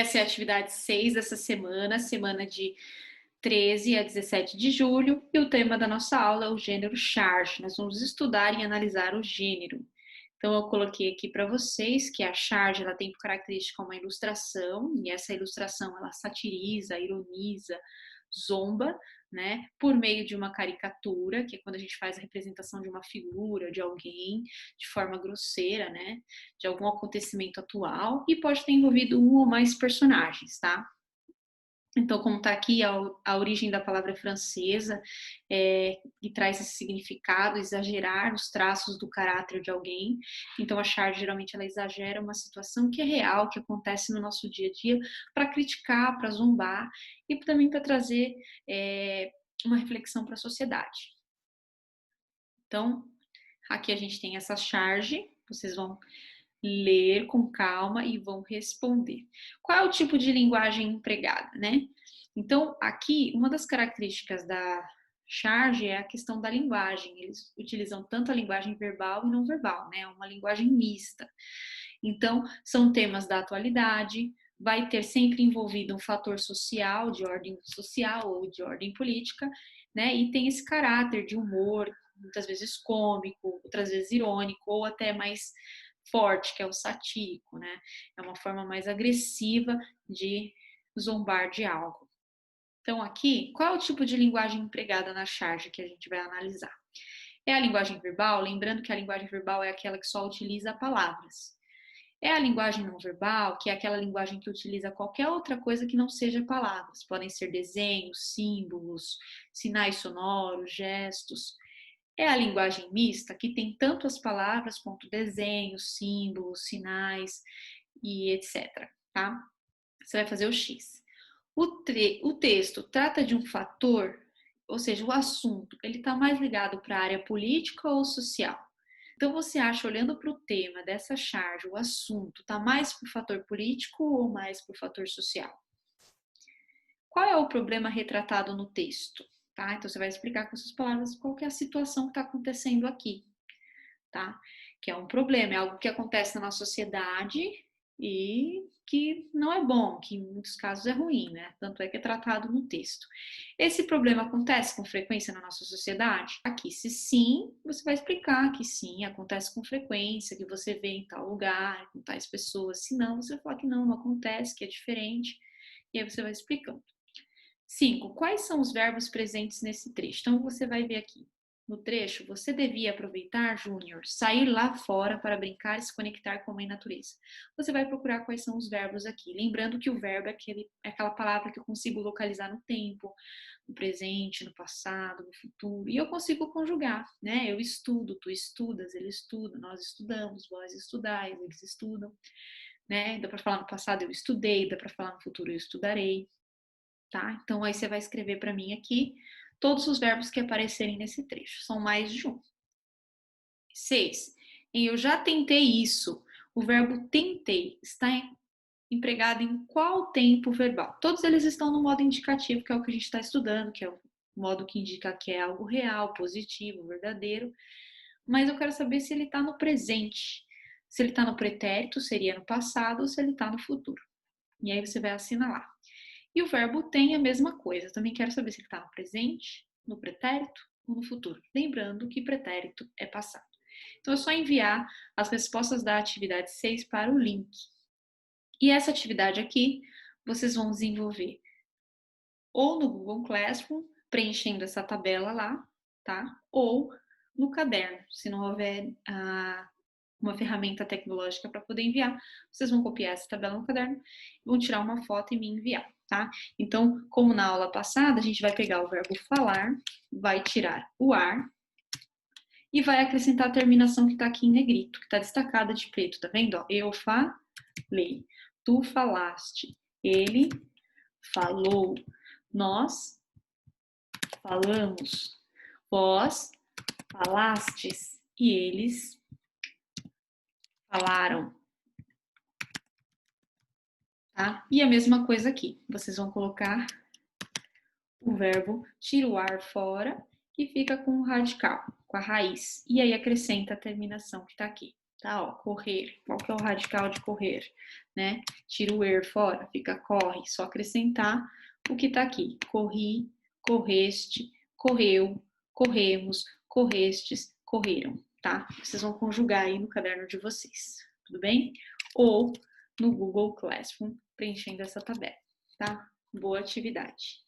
Essa é a atividade 6 dessa semana, semana de 13 a 17 de julho, e o tema da nossa aula é o gênero charge. Nós vamos estudar e analisar o gênero. Então, eu coloquei aqui para vocês que a charge ela tem por característica uma ilustração, e essa ilustração ela satiriza, ironiza, zomba, né, por meio de uma caricatura, que é quando a gente faz a representação de uma figura, de alguém, de forma grosseira, né, de algum acontecimento atual, e pode ter envolvido um ou mais personagens, tá? Então, como está aqui, a origem da palavra é francesa, e traz esse significado, exagerar os traços do caráter de alguém. Então, a charge, geralmente, ela exagera uma situação que é real, que acontece no nosso dia a dia, para criticar, para zombar, e também para trazer uma reflexão para a sociedade. Então, aqui a gente tem essa charge, vocês vão ler com calma e vão responder. Qual é o tipo de linguagem empregada, né? Então, aqui, uma das características da charge é a questão da linguagem. Eles utilizam tanto a linguagem verbal e não verbal, né? Uma linguagem mista. Então, são temas da atualidade, vai ter sempre envolvido um fator social, de ordem social ou de ordem política, né? E tem esse caráter de humor, muitas vezes cômico, outras vezes irônico, ou até mais forte, que é o satírico, né? É uma forma mais agressiva de zombar de algo. Então, aqui, qual é o tipo de linguagem empregada na charge que a gente vai analisar? É a linguagem verbal, lembrando que a linguagem verbal é aquela que só utiliza palavras. É a linguagem não verbal, que é aquela linguagem que utiliza qualquer outra coisa que não seja palavras. Podem ser desenhos, símbolos, sinais sonoros, gestos. É a linguagem mista, que tem tanto as palavras quanto desenhos, símbolos, sinais e etc. Tá? Você vai fazer o X. O texto trata de um fator, ou seja, o assunto, ele está mais ligado para a área política ou social? Então, você acha, olhando para o tema dessa charge, o assunto está mais para o fator político ou mais para o fator social? Qual é o problema retratado no texto? Tá? Então, você vai explicar com essas palavras qual que é a situação que está acontecendo aqui. Tá? Que é um problema, é algo que acontece na nossa sociedade e que não é bom, que em muitos casos é ruim, né? Tanto é que é tratado no texto. Esse problema acontece com frequência na nossa sociedade? Aqui, se sim, você vai explicar que sim, acontece com frequência, que você vê em tal lugar, com tais pessoas. Se não, você vai falar que não acontece, que é diferente, e aí você vai explicando. 5. Quais são os verbos presentes nesse trecho? Então, você vai ver aqui. No trecho, você devia aproveitar, Júnior, sair lá fora para brincar e se conectar com a mãe natureza. Você vai procurar quais são os verbos aqui. Lembrando que o verbo é aquela palavra que eu consigo localizar no tempo, no presente, no passado, no futuro. E eu consigo conjugar, né? Eu estudo, tu estudas, ele estuda, nós estudamos, vós estudais, eles estudam, né? Dá para falar no passado eu estudei, dá para falar no futuro eu estudarei. Tá? Então, aí você vai escrever para mim aqui todos os verbos que aparecerem nesse trecho. São mais de um. 6. Eu já tentei isso. O verbo tentei está empregado em qual tempo verbal? Todos eles estão no modo indicativo, que é o que a gente está estudando, que é o modo que indica que é algo real, positivo, verdadeiro. Mas eu quero saber se ele está no presente. Se ele está no pretérito, seria no passado, ou se ele está no futuro. E aí você vai assinalar. E o verbo tem a mesma coisa. Eu também quero saber se ele está no presente, no pretérito ou no futuro. Lembrando que pretérito é passado. Então é só enviar as respostas da atividade 6 para o link. E essa atividade aqui, vocês vão desenvolver ou no Google Classroom, preenchendo essa tabela lá, tá? Ou no caderno, se não houver uma ferramenta tecnológica para poder enviar, vocês vão copiar essa tabela no caderno, vão tirar uma foto e me enviar, tá? Então, como na aula passada, a gente vai pegar o verbo falar, vai tirar o ar e vai acrescentar a terminação que está aqui em negrito, que está destacada de preto, tá vendo? Eu falei, tu falaste, ele falou, nós falamos, vós falastes e eles falaram. Tá? E a mesma coisa aqui, vocês vão colocar o verbo tira o ar fora e fica com o radical, com a raiz. E aí acrescenta a terminação que está aqui. tá? Ó, correr. Qual que é o radical de correr, né? Tira o er fora, fica corre. Só acrescentar o que tá aqui. Corri, correste, correu, corremos, correstes, correram, tá? Vocês vão conjugar aí no caderno de vocês, tudo bem? Ou no Google Classroom, preenchendo essa tabela, tá? Boa atividade.